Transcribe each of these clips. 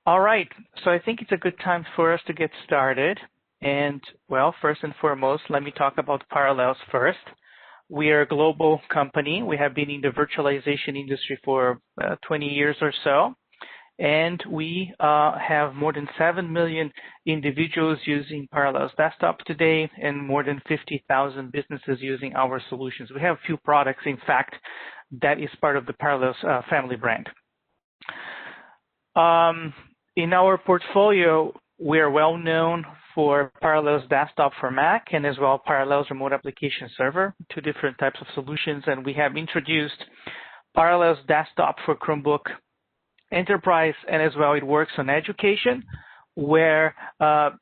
All right, so I think it's a good time for us to get started. And well, first and foremost, let me talk about Parallels first. We are a global company. We have been in the virtualization industry for 20 years or so. And we have more than 7 million individuals using Parallels Desktop today and more than 50,000 businesses using our solutions. We have a few products, in fact, that is part of the Parallels family brand. In our portfolio, we are well known for Parallels Desktop for Mac and as well Parallels Remote Application Server, two different types of solutions. And we have introduced Parallels Desktop for Chromebook Enterprise, and as well it works on education, where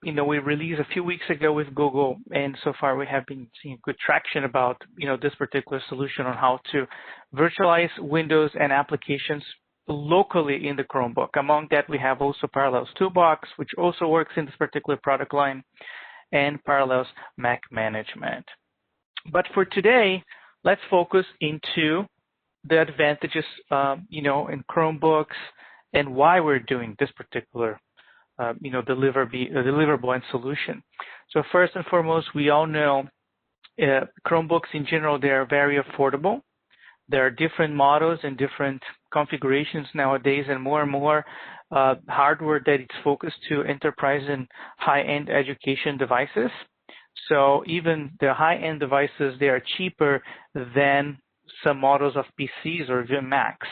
we released a few weeks ago with Google, and so far we have been seeing good traction about this particular solution on how to virtualize Windows and applications locally in the Chromebook. Among that, we have also Parallels Toolbox, which also works in this particular product line, and Parallels Mac Management. But for today, let's focus into the advantages, in Chromebooks and why we're doing this particular, deliverable and solution. So first and foremost, we all know Chromebooks in general, they are very affordable. There are different models and different configurations nowadays, and more hardware that it's focused to enterprise and high-end education devices. So even the high-end devices, they are cheaper than some models of PCs or even Macs.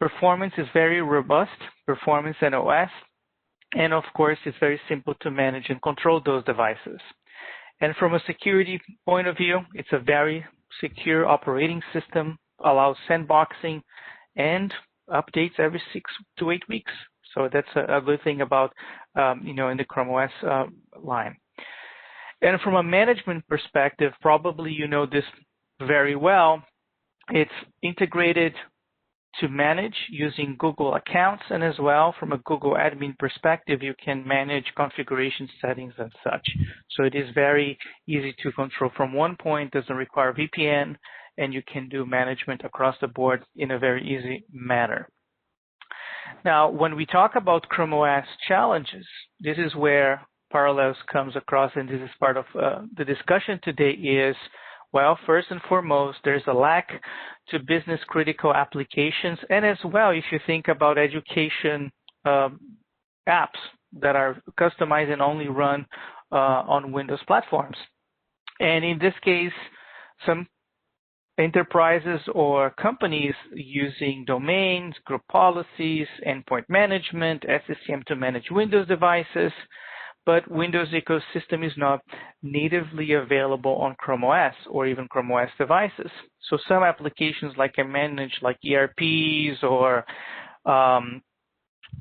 Performance is very robust, performance and OS, and of course, it's very simple to manage and control those devices. And from a security point of view, it's a very secure operating system, allows sandboxing and updates every 6 to 8 weeks. So that's a good thing about, in the Chrome OS line. And from a management perspective, probably you know this very well. It's integrated to manage using Google accounts, and as well from a Google admin perspective, you can manage configuration settings and such. So it is very easy to control from one point, doesn't require VPN, and you can do management across the board in a very easy manner. Now, when we talk about Chrome OS challenges, this is where Parallels comes across, and this is part of the discussion today is, well, first and foremost, there's a lack to business critical applications. And as well, if you think about education apps that are customized and only run on Windows platforms. And in this case, some enterprises or companies using domains, group policies, endpoint management, SCCM to manage Windows devices, but Windows ecosystem is not natively available on Chrome OS or even Chrome OS devices. So some applications like I managed, like ERPs or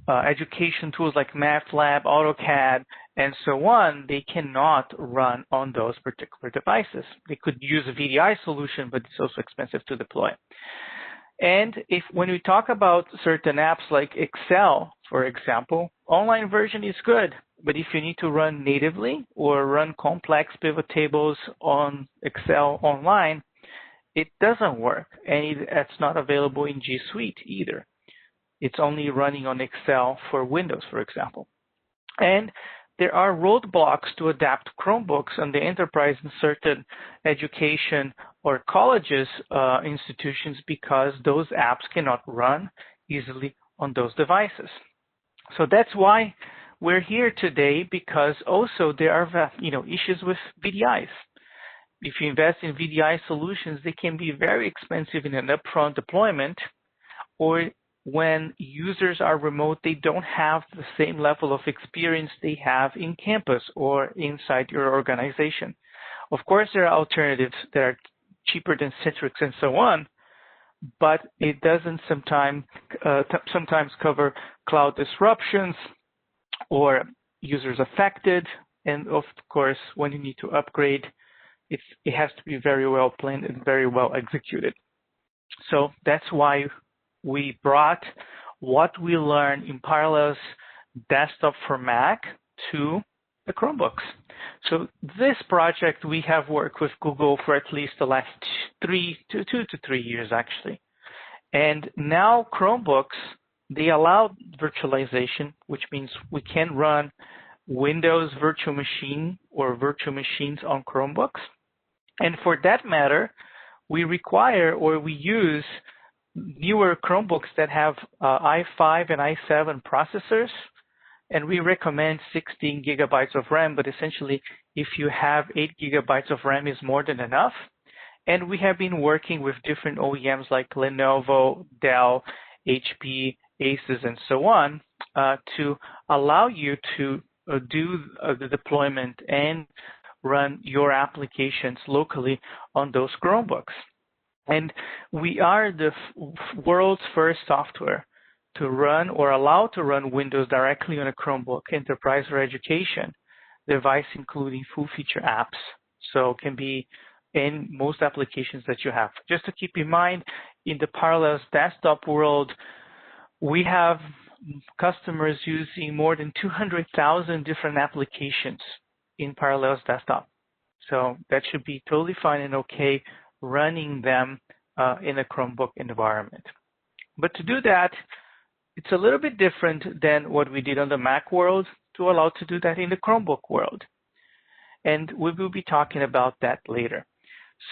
education tools like MATLAB, AutoCAD, and so on, they cannot run on those particular devices. They could use a VDI solution, but it's also expensive to deploy. And when we talk about certain apps like Excel, for example, online version is good. But if you need to run natively or run complex pivot tables on Excel online, it doesn't work. And it's not available in G Suite either. It's only running on Excel for Windows, for example. And there are roadblocks to adapt Chromebooks on the enterprise in certain education or colleges institutions because those apps cannot run easily on those devices. So that's why we're here today, because also there are issues with VDIs. If you invest in VDI solutions, they can be very expensive in an upfront deployment, or when users are remote, they don't have the same level of experience they have in campus or inside your organization. Of course, there are alternatives that are cheaper than Citrix and so on, but it doesn't sometimes cover cloud disruptions or users affected. And of course, when you need to upgrade, it has to be very well planned and very well executed. So that's why we brought what we learned in Parallels Desktop for Mac to the Chromebooks. So this project, we have worked with Google for at least the last 2 to 3 years, actually. And now Chromebooks They allow virtualization, which means we can run Windows virtual machine or virtual machines on Chromebooks. And for that matter, we require or we use newer Chromebooks that have i5 and i7 processors, and we recommend 16 gigabytes of RAM, but essentially if you have 8 gigabytes of RAM is more than enough. And we have been working with different OEMs like Lenovo, Dell, HP, Asus, and so on to allow you to do the deployment and run your applications locally on those Chromebooks. And we are the world's first software to run or allow to run Windows directly on a Chromebook Enterprise or education device, including full feature apps. So it can be in most applications that you have. Just to keep in mind, in the Parallels desktop world, we have customers using more than 200,000 different applications in Parallels desktop. So that should be totally fine and okay running them in a Chromebook environment. But to do that, it's a little bit different than what we did on the Mac world to allow to do that in the Chromebook world. And we will be talking about that later.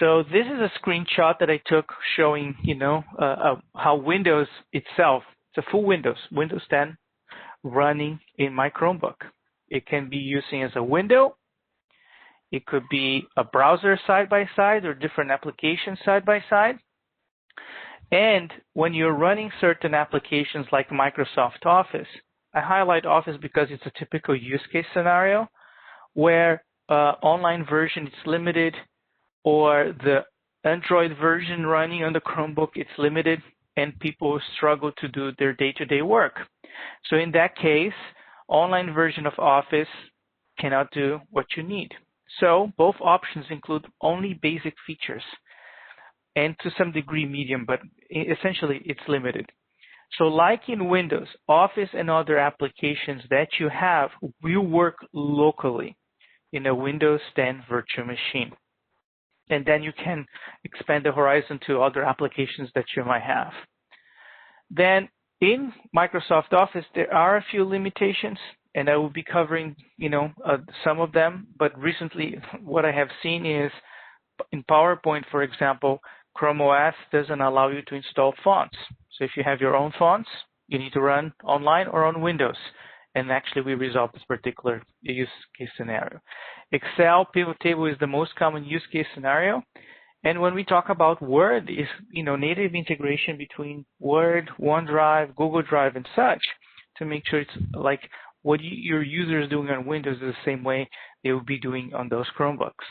So this is a screenshot that I took showing, how Windows itself, it's a full Windows 10 running in my Chromebook. It can be using as a window. It could be a browser side by side or different applications side by side. And when you're running certain applications like Microsoft Office, I highlight Office because it's a typical use case scenario where online version is limited, or the Android version running on the Chromebook, it's limited, and people struggle to do their day-to-day work. So in that case, online version of Office cannot do what you need. So both options include only basic features and to some degree medium, but essentially it's limited. So like in Windows, Office and other applications that you have will work locally in a Windows 10 virtual machine. And then you can expand the horizon to other applications that you might have. Then in Microsoft Office, there are a few limitations, and I will be covering, some of them. But recently, what I have seen is in PowerPoint, for example, Chrome OS doesn't allow you to install fonts. So if you have your own fonts, you need to run online or on Windows. And actually, we resolved this particular use case scenario. Excel pivot table is the most common use case scenario. And when we talk about Word, is native integration between Word, OneDrive, Google Drive, and such to make sure it's like what your users doing on Windows is the same way they will be doing on those Chromebooks.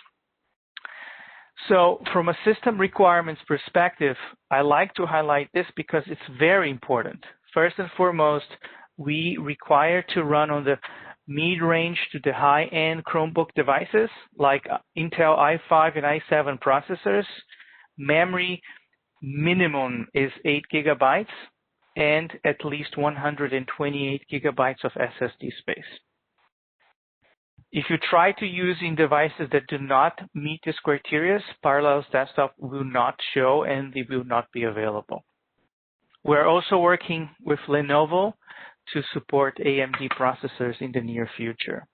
So from a system requirements perspective, I like to highlight this because it's very important. First and foremost, we require to run on the mid-range to the high-end Chromebook devices like Intel i5 and i7 processors. Memory minimum is 8 gigabytes and at least 128 gigabytes of SSD space. If you try to use in devices that do not meet this criteria, Parallels Desktop will not show and they will not be available. We're also working with Lenovo to support AMD processors in the near future.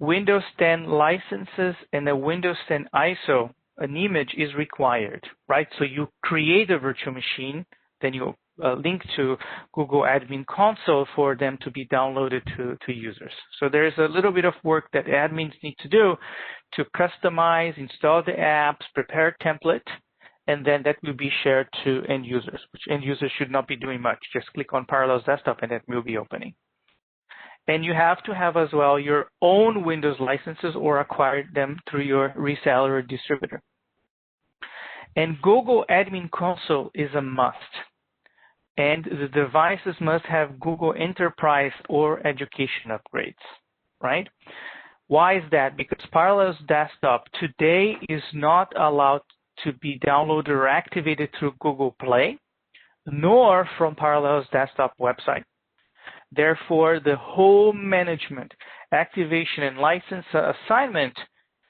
Windows 10 licenses and a Windows 10 ISO, an image is required, right? So you create a virtual machine, then you link to Google Admin Console for them to be downloaded to users. So there's a little bit of work that admins need to do to customize, install the apps, prepare a template, and then that will be shared to end users, which end users should not be doing much. Just click on Parallels Desktop and that will be opening. And you have to have as well your own Windows licenses or acquire them through your reseller or distributor. And Google Admin Console is a must. And the devices must have Google Enterprise or education upgrades, right? Why is that? Because Parallels Desktop today is not allowed to be downloaded or activated through Google Play, nor from Parallels Desktop website. Therefore, the whole management, activation, and license assignment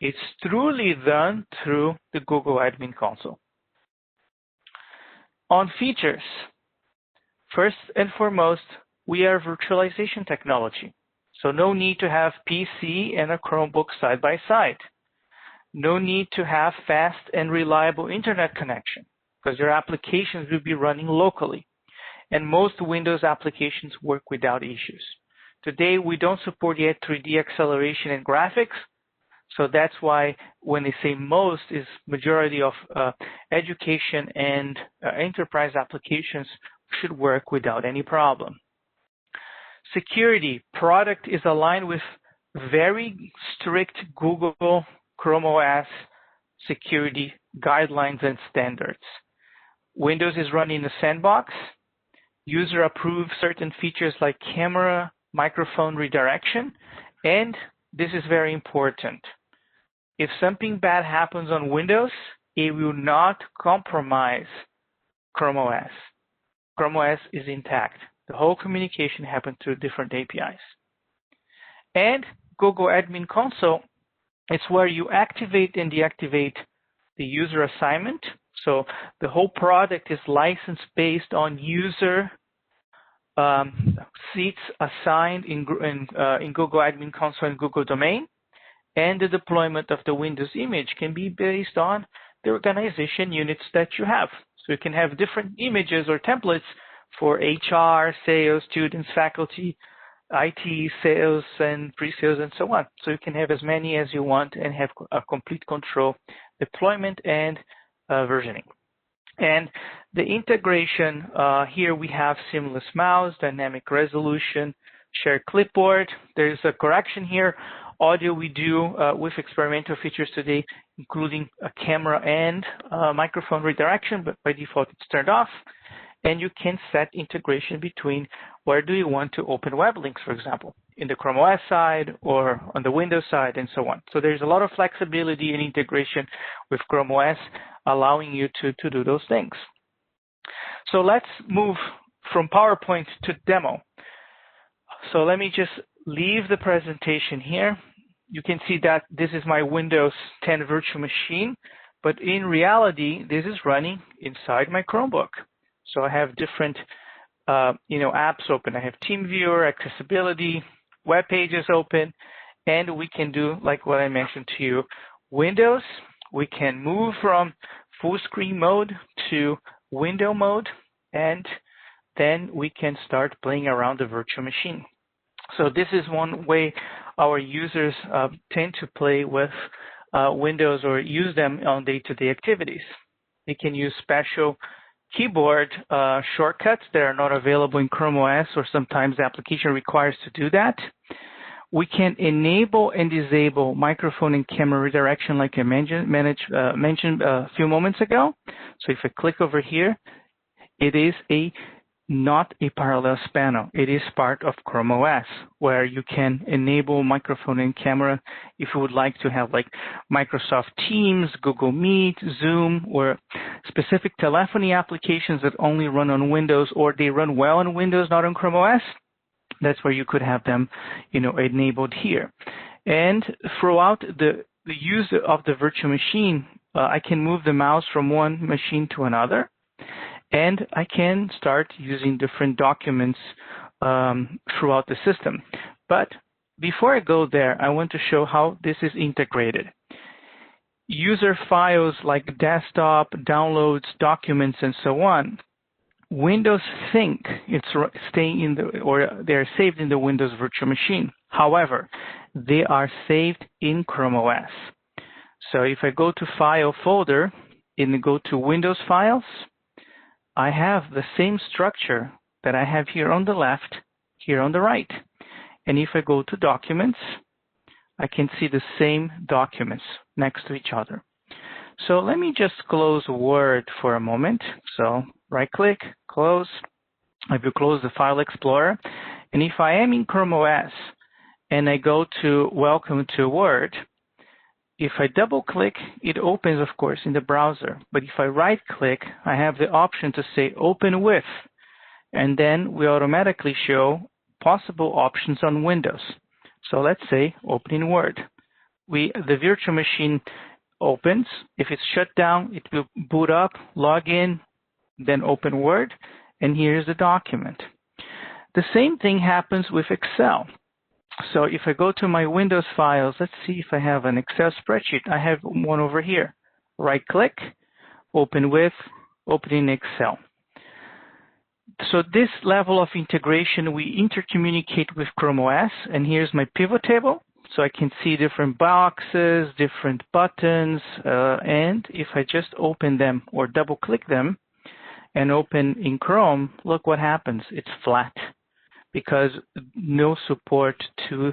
is truly done through the Google Admin Console. On features, First and foremost, we are virtualization technology. So no need to have PC and a Chromebook side by side. No need to have fast and reliable internet connection because your applications will be running locally. And most Windows applications work without issues. Today, we don't support yet 3D acceleration and graphics. So that's why when they say most is majority of education and enterprise applications should work without any problem. Security product is aligned with very strict Google Chrome OS security guidelines and standards. Windows is running in a sandbox. User approves certain features like camera, microphone redirection, and this is very important. If something bad happens on Windows, it will not compromise Chrome OS. Chrome OS is intact. The whole communication happens through different APIs. And Google Admin Console, it's where you activate and deactivate the user assignment. So the whole product is licensed based on user seats assigned in Google Admin Console and Google Domain. And the deployment of the Windows image can be based on the organization units that you have. So you can have different images or templates for HR, sales, students, faculty, IT, sales, and pre-sales, and so on. So you can have as many as you want and have a complete control, deployment, and versioning. And the integration, here we have seamless mouse, dynamic resolution, share clipboard. There's a correction here. Audio we do with experimental features today, including a camera and microphone redirection, but by default it's turned off. And you can set integration between where do you want to open web links, for example, in the Chrome OS side or on the Windows side and so on. So there's a lot of flexibility and integration with Chrome OS, allowing you to do those things. So let's move from PowerPoint to demo. So let me just leave the presentation here. You can see that this is my Windows 10 virtual machine, but in reality, this is running inside my Chromebook. So I have different, apps open. I have TeamViewer, accessibility, web pages open, and we can do like what I mentioned to you. Windows, we can move from full screen mode to window mode, and then we can start playing around the virtual machine. So this is one way our users tend to play with Windows or use them on day-to-day activities. They can use special keyboard shortcuts that are not available in Chrome OS, or sometimes the application requires to do that. We can enable and disable microphone and camera redirection like I mentioned a few moments ago. So if I click over here, it is not a parallels panel. It is part of Chrome OS, where you can enable microphone and camera if you would like to have like Microsoft Teams, Google Meet, Zoom, or specific telephony applications that only run on Windows, or they run well on Windows, not on Chrome OS. That's where you could have them, enabled here. And throughout the use of the virtual machine, I can move the mouse from one machine to another. And I can start using different documents throughout the system. But before I go there, I want to show how this is integrated. User files like desktop, downloads, documents, and so on. Windows think it's staying they're saved in the Windows virtual machine. However, they are saved in Chrome OS. So if I go to File folder and go to Windows Files, I have the same structure that I have here on the left, here on the right. And if I go to Documents, I can see the same documents next to each other. So let me just close Word for a moment. So right-click, close. I will close the File Explorer. And if I am in Chrome OS and I go to Welcome to Word, if I double-click, it opens, of course, in the browser. But if I right-click, I have the option to say Open With, and then we automatically show possible options on Windows. So let's say Opening Word. The virtual machine opens. If it's shut down, it will boot up, log in, then open Word. and here's the document. The same thing happens with Excel. So if I go to my Windows files, let's see if I have an Excel spreadsheet. I have one over here. Right-click, open with, opening Excel. So this level of integration, we intercommunicate with Chrome OS, and here's my pivot table. So I can see different boxes, different buttons, and if I just open them or double-click them and open in Chrome, look what happens. It's flat because no support to,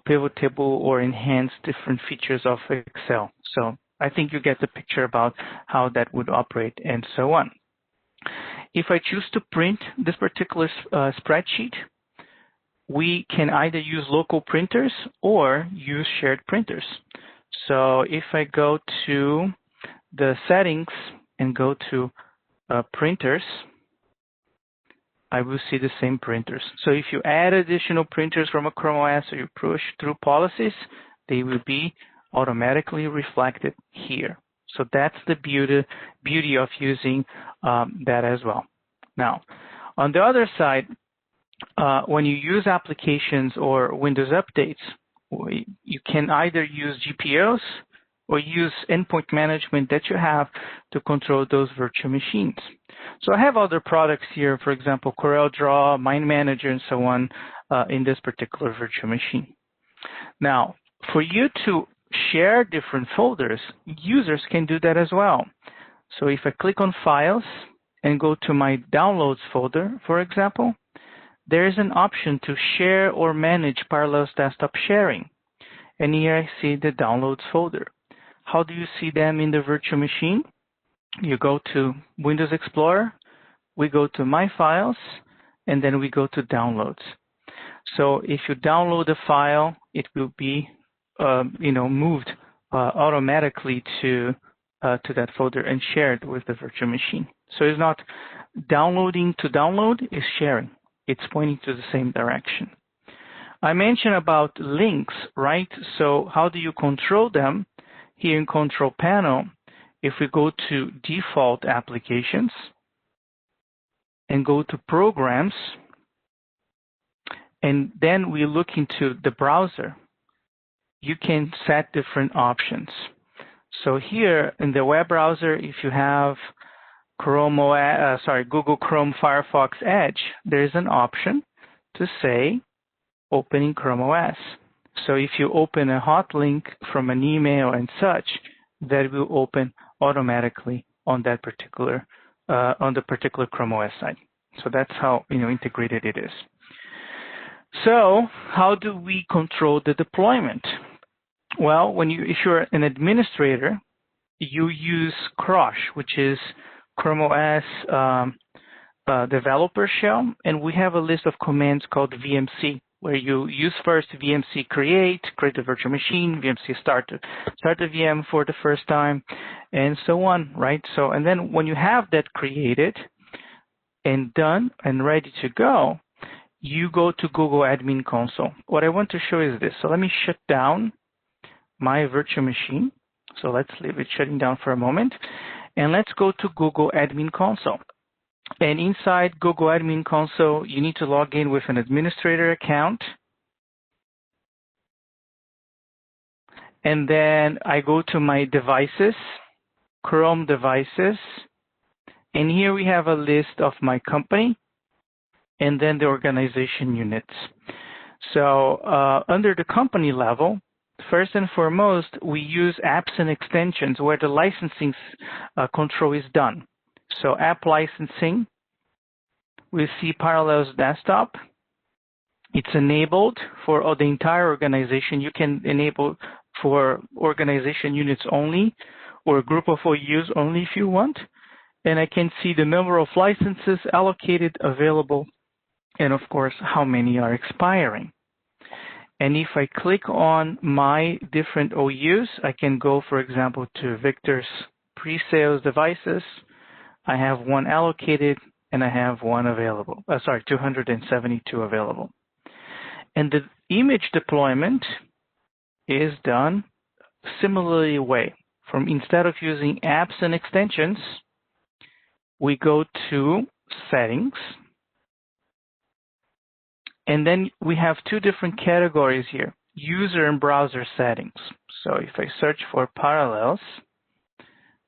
pivot table or enhance different features of Excel. So I think you get the picture about how that would operate and so on. If I choose to print this particular spreadsheet, we can either use local printers or use shared printers. So if I go to the settings and go to printers, I will see the same printers. So if you add additional printers from a Chrome OS or you push through policies, they will be automatically reflected here. So that's the beauty of using that as well. Now, on the other side, when you use applications or Windows updates, you can either use GPOs or use endpoint management that you have to control those virtual machines. So I have other products here, for example, CorelDRAW, Mind Manager, and so on in this particular virtual machine. Now, for you to share different folders, users can do that as well. So if I click on Files and go to my Downloads folder, for example, there is an option to share or manage Parallels Desktop sharing. And here I see the Downloads folder. How do you see them in the virtual machine? You go to Windows Explorer, we go to My Files, and then we go to Downloads. So if you download a file, it will be moved automatically to that folder and shared with the virtual machine. So it's not downloading to download, it's sharing. It's pointing to the same direction. I mentioned about links, right? So how do you control them? Here in Control Panel, if we go to Default Applications and go to Programs, and then we look into the browser, you can set different options. So here in the web browser, if you have Google Chrome Firefox Edge, there is an option to say opening Chrome OS. So if you open a hot link from an email and such, that will open automatically on that particular on the particular Chrome OS side. So that's how integrated it is. So how do we control the deployment? Well, if you're an administrator, you use Crush, which is Chrome OS developer shell, and we have a list of commands called VMC, where you use first VMC create a virtual machine, VMC start a VM for the first time, and so on, right? So, and then when you have that created and done and ready to go, you go to Google Admin Console. What I want to show is this. So let me shut down my virtual machine. So let's leave it shutting down for a moment. And let's go to Google Admin Console. And inside Google Admin Console, you need to log in with an administrator account. And then I go to my devices, Chrome devices. And here we have a list of my company and then the organization units. So under the company level, first and foremost, we use apps and extensions where the licensing control is done. So app licensing, we see Parallels Desktop. It's enabled for the entire organization. You can enable for organization units only or a group of OUs only if you want. And I can see the number of licenses allocated, available, and of course, how many are expiring. And if I click on my different OUs, I can go, for example, to Victor's pre-sales devices. I have one allocated and I have one available. 272 available. And the image deployment is done similarly way. Instead of using apps and extensions, we go to settings. And then we have two different categories here, user and browser settings. So if I search for Parallels,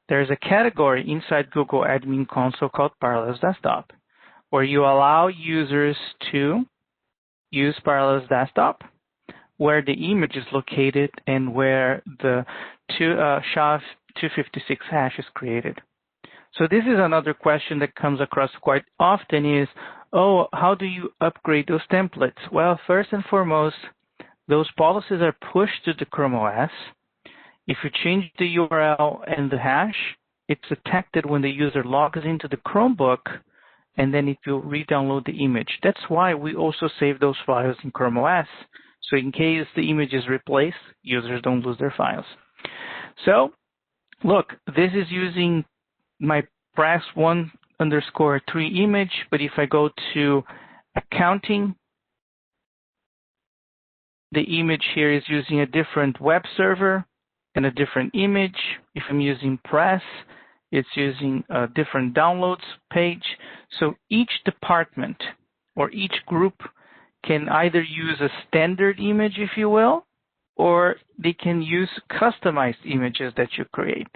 there's a category inside Google Admin Console called Parallels Desktop, where you allow users to use Parallels Desktop, where the image is located and where the SHA-256 hash is created. So this is another question that comes across quite often is, oh, how do you upgrade those templates? Well, first and foremost, those policies are pushed to the Chrome OS. If you change the URL and the hash, it's detected when the user logs into the Chromebook, and then it will re-download the image. That's why we also save those files in Chrome OS. So in case the image is replaced, users don't lose their files. So look, this is using my press1_3 image, but if I go to accounting, the image here is using a different web server and a different image. If I'm using press, it's using a different downloads page. So each department or each group can either use a standard image, if you will, or they can use customized images that you create.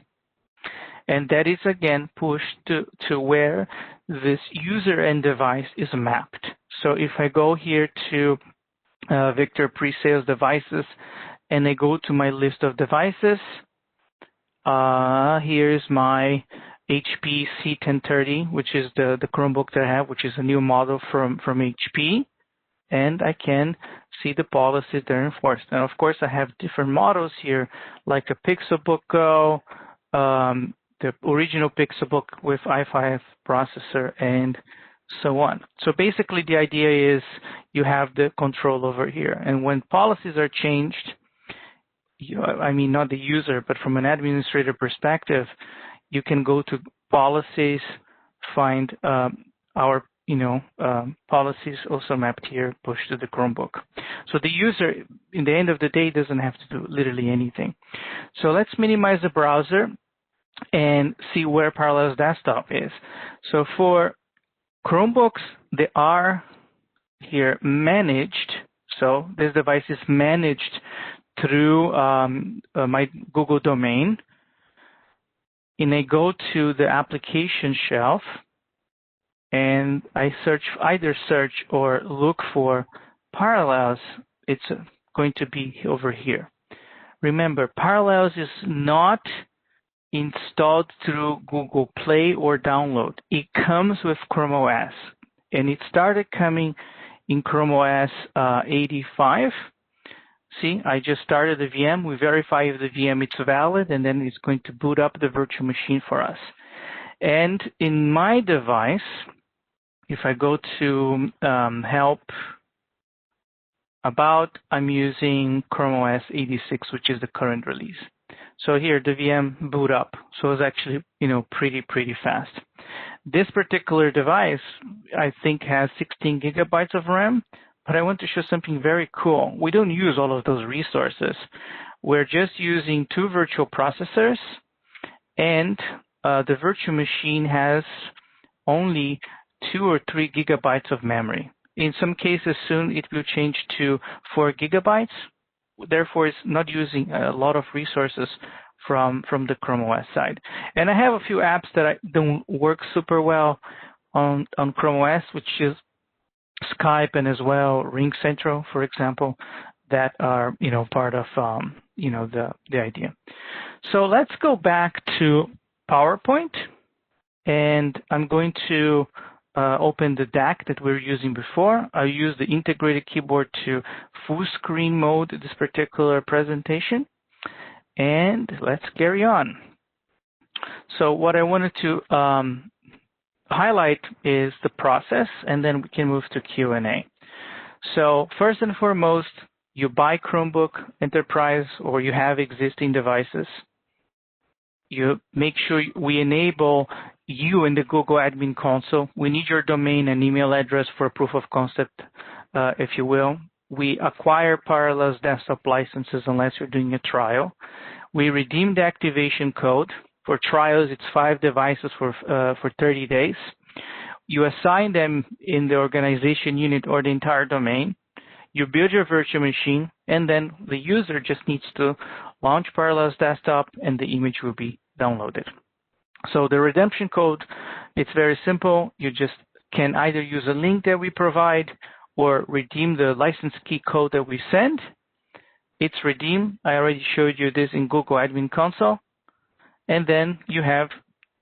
And that is, again, pushed to where this user and device is mapped. So if I go here to Victor Presales Devices, and I go to my list of devices, here's my HP C1030, which is the Chromebook that I have, which is a new model from HP. And I can see the policies that are enforced. And of course, I have different models here, like a Pixelbook Go, the original Pixelbook with i5 processor, and so on. So basically, the idea is you have the control over here. And when policies are changed, I mean, not the user, but from an administrator perspective, you can go to policies, find our policies also mapped here, push to the Chromebook. So the user, in the end of the day, doesn't have to do literally anything. So let's minimize the browser and see where Parallels Desktop is. So for Chromebooks, they are here managed. So this device is managed through my Google domain. And I go to the application shelf, and I either search or look for Parallels. It's going to be over here. Remember, Parallels is not installed through Google Play or download. It comes with Chrome OS, and it started coming in Chrome OS 85. See, I just started the VM. We verify if the VM is valid, and then it's going to boot up the virtual machine for us. And in my device, if I go to help about, I'm using Chrome OS 86, which is the current release. So here, the VM boot up. So it's actually, pretty fast. This particular device, I think, has 16 gigabytes of RAM, but I want to show something very cool. We don't use all of those resources. We're just using 2 virtual processors, and the virtual machine has only 2 or 3 gigabytes of memory. In some cases, soon it will change to 4 gigabytes. Therefore, it's not using a lot of resources from the Chrome OS side. And I have a few apps that don't work super well on Chrome OS, which is Skype and as well RingCentral, for example, that are part of the idea. So let's go back to PowerPoint, and I'm going to open the deck that we were using before. I use the integrated keyboard to full screen mode this particular presentation, and let's carry on. So what I wanted to highlight is the process, and then we can move to Q&A. So first and foremost, you buy Chromebook Enterprise or you have existing devices. You make sure we enable you in the Google Admin Console. We need your domain and email address for proof of concept, if you will. We acquire Parallels Desktop licenses unless you're doing a trial. We redeem the activation code. For trials, it's 5 devices for 30 days. You assign them in the organization unit or the entire domain. You build your virtual machine, and then the user just needs to launch Parallels Desktop, and the image will be downloaded. So the redemption code, it's very simple. You just can either use a link that we provide or redeem the license key code that we send. It's redeem. I already showed you this in Google Admin Console. And then you have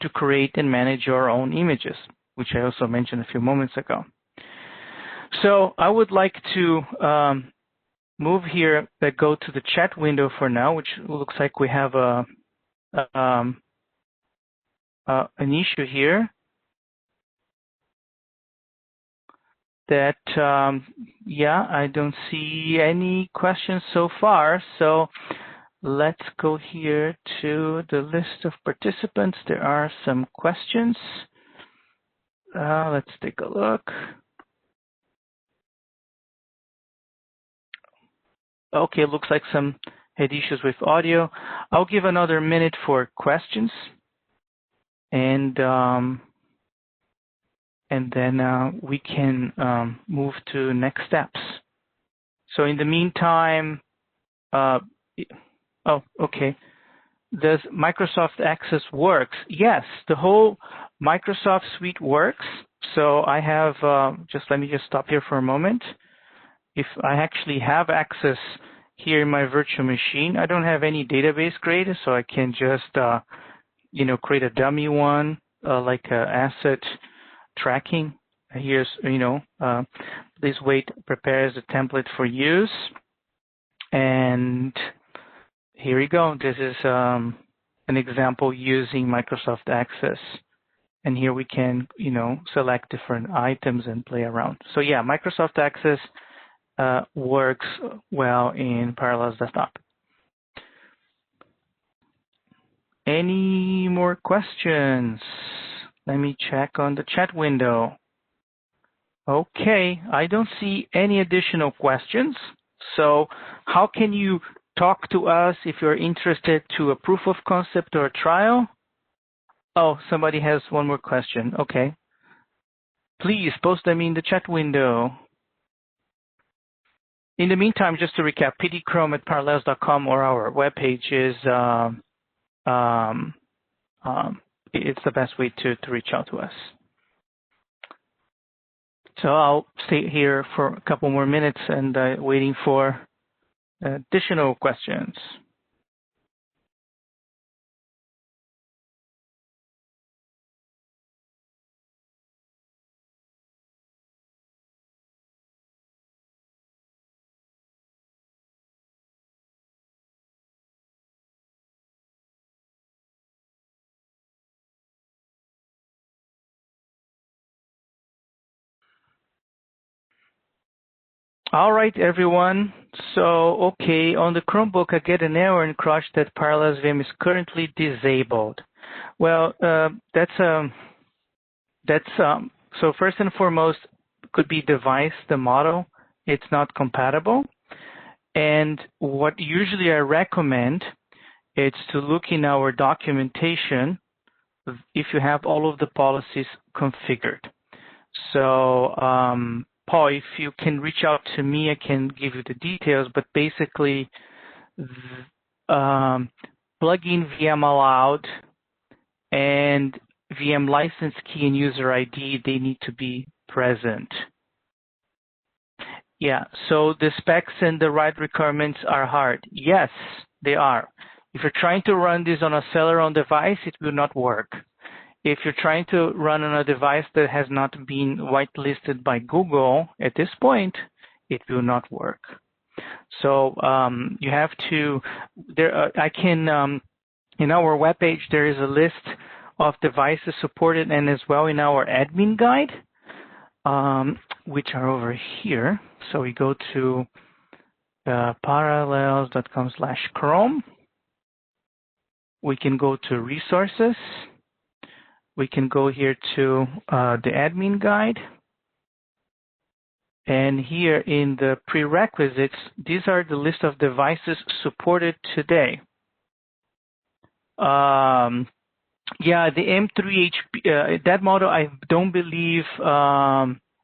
to create and manage your own images, which I also mentioned a few moments ago. So I would like to move here, go to the chat window for now, which looks like we have an issue here that, yeah, I don't see any questions so far. So let's go here to the list of participants. There are some questions. Let's take a look. Okay, looks like some had issues with audio. I'll give another minute for questions, and then we can move to next steps. So in the meantime, oh, okay. Does Microsoft Access works? Yes, the whole Microsoft suite works. So I have, let me just stop here for a moment. If I actually have access here in my virtual machine, I don't have any database created, so I can just, create a dummy one, like asset tracking. Here's, please wait, prepares a template for use. And here we go. This is an example using Microsoft Access. And here we can, select different items and play around. So yeah, Microsoft Access works well in Parallels Desktop. Any more questions? Let me check on the chat window. Okay, I don't see any additional questions. So how can you talk to us if you're interested to a proof of concept or a trial? Oh, somebody has one more question. Okay. Please post them in the chat window. In the meantime, just to recap, pdchrome@parallels.com or our webpage is it's the best way to reach out to us. So I'll stay here for a couple more minutes and waiting for additional questions. All right, everyone. So, okay, on the Chromebook, I get an error in Crouch that Parallels VM is currently disabled. Well, so first and foremost, could be device, the model. It's not compatible. And what usually I recommend is to look in our documentation if you have all of the policies configured. So, Paul, if you can reach out to me, I can give you the details, but basically, plugin VM allowed and VM license key and user ID, they need to be present. Yeah, so the specs and the right requirements are hard. Yes, they are. If you're trying to run this on a Celeron device, it will not work. If you're trying to run on a device that has not been whitelisted by Google at this point, it will not work. So you have to, in our webpage, there is a list of devices supported, and as well in our admin guide, which are over here. So we go to parallels.com/Chrome. We can go to resources. We can go here to the admin guide. And here in the prerequisites, these are the list of devices supported today. Yeah, the M3 HP, that model I don't believe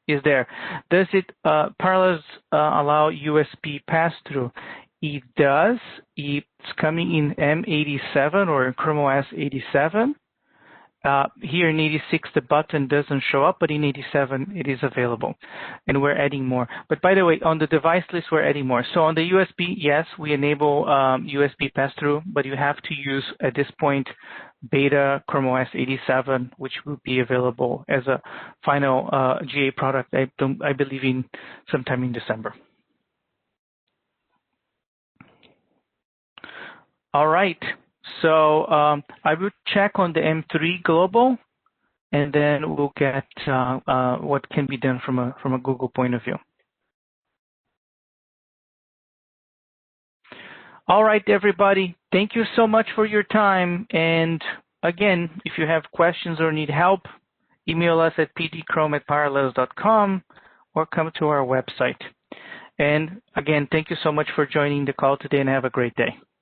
is there. Does it Parallels allow USB pass-through? It does. It's coming in M87 or Chrome OS 87. Here in 86, the button doesn't show up, but in 87, it is available. And we're adding more. But by the way, on the device list, we're adding more. So on the USB, yes, we enable USB pass-through, but you have to use, at this point, beta Chrome OS 87, which will be available as a final GA product, I believe, in sometime in December. All right. So I will check on the M3 Global, and then we'll get what can be done from a Google point of view. All right, everybody. Thank you so much for your time. And again, if you have questions or need help, email us at pdchrome@parallels.com or come to our website. And again, thank you so much for joining the call today, and have a great day.